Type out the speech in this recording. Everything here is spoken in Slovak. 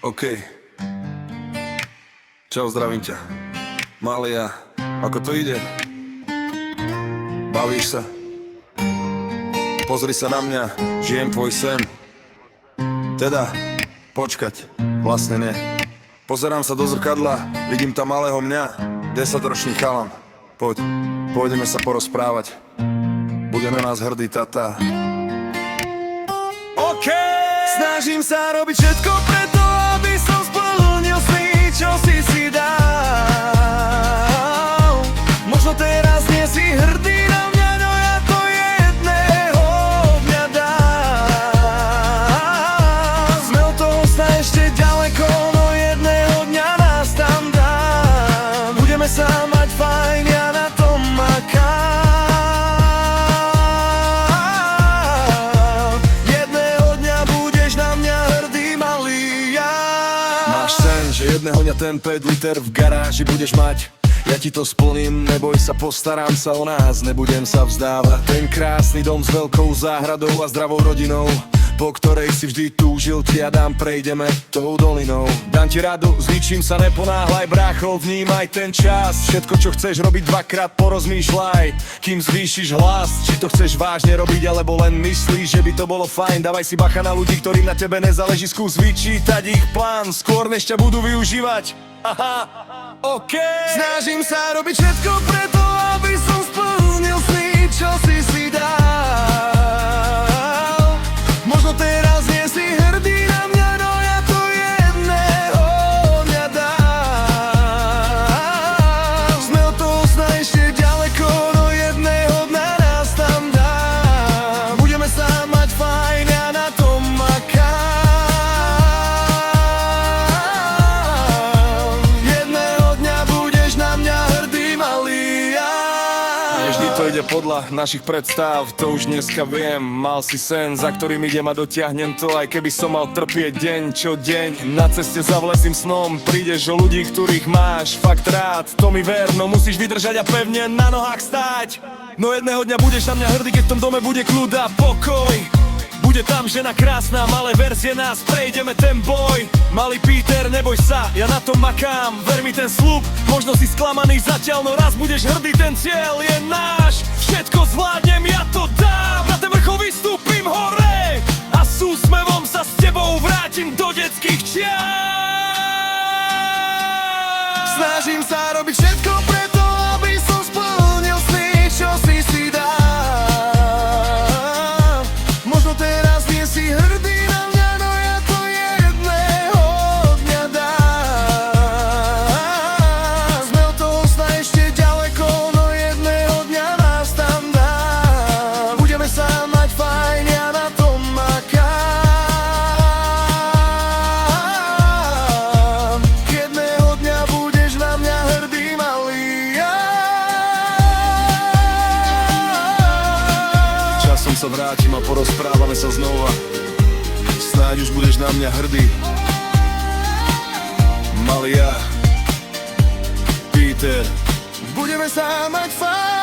OK. Čau, zdravím ťa. Malia, ako to ide? Bavíš sa? Pozri sa na mňa, žijem tvoj sen. Teda, počkať, vlastne nie. Pozerám sa do zrkadla, vidím tam malého mňa, 10-ročný chalan. Pôjdeme sa porozprávať. Bude na nás hrdý tata. OK! Snažím sa robiť všetko preto, aby som splnil sny, čo si dal. Možno teraz nie si hrdý na mňa, no ja to jedného dňa dám. Sme od toho sna ešte ďaleko, no jedného dňa nás tam dám. Budeme sa mať fajn, ja na tom makám. Jedného dňa ten 5 liter v garáži budeš mať. Ja ti to splním, neboj sa, postaram sa o nás, nebudem sa vzdávať. Ten krásny dom s veľkou záhradou a zdravou rodinou, po ktorej si vždy túžil, ti ja dám, prejdeme tou dolinou. Dám ti radu, s ničím sa neponáhľaj, brácho, vnímaj ten čas. Všetko, čo chceš robiť, dvakrát porozmýšľaj, kým zvýšiš hlas. Či to chceš vážne robiť, alebo len myslíš, že by to bolo fajn. Dávaj si bacha na ľudí, ktorým na tebe nezáleží, skús vyčítať ich plán, skôr než ťa budú využívať. Aha, OK. Snažím sa robiť všetko preto, aby som splnil sny, čo si dal. Možno teraz nie si hrdý na mňa, no ja to jedného dňa dám. Sme od toho sna ešte ďaleko, no jedného dňa nás tam dám. Budeme sa mať fajn, ja na tom makám. Jedného dňa budeš na mňa hrdý, malý ja. Vždy to ide podľa našich predstav, to už dneska viem. Mal si sen, za ktorým idem a dotiahnem to, aj keby som mal trpieť deň čo deň. Na ceste za vlesým snom prídeš o ľudí, ktorých máš fakt rád. To mi ver, no musíš vydržať a pevne na nohách stáť. No jedného dňa budeš na mňa hrdý, keď v tom dome bude kľud a pokoj. Bude tam žena krásna, malé verzie nás, prejdeme ten boj. Malý Peter, neboj sa, ja na tom makám. Ver mi ten sľub, možno si sklamaný zatiaľ, no raz budeš hrdý, ten cieľ je náš. Všetko zvládnem, ja to dám. Na ten vrchol vystúpim hore a s úsmevom sa s tebou vrátim do detských čias. Snažím sa robiť všetko preto, aby som splnil sny, čo si dal. Možno teraz nie si hrdý na mňa, no ja to jedného dňa dám. Sme od toho sna ešte ďaleko, no jedného dňa nás tam dám. Budeme sa mať fajn, ja na tom makám. Jedného dňa budeš na mňa hrdý, malý ja. Časom sa vrátim a porozprávame sa znova. Snáď už budeš na mňa hrdý, malý ja, Peter. Budeme sa mať fajn.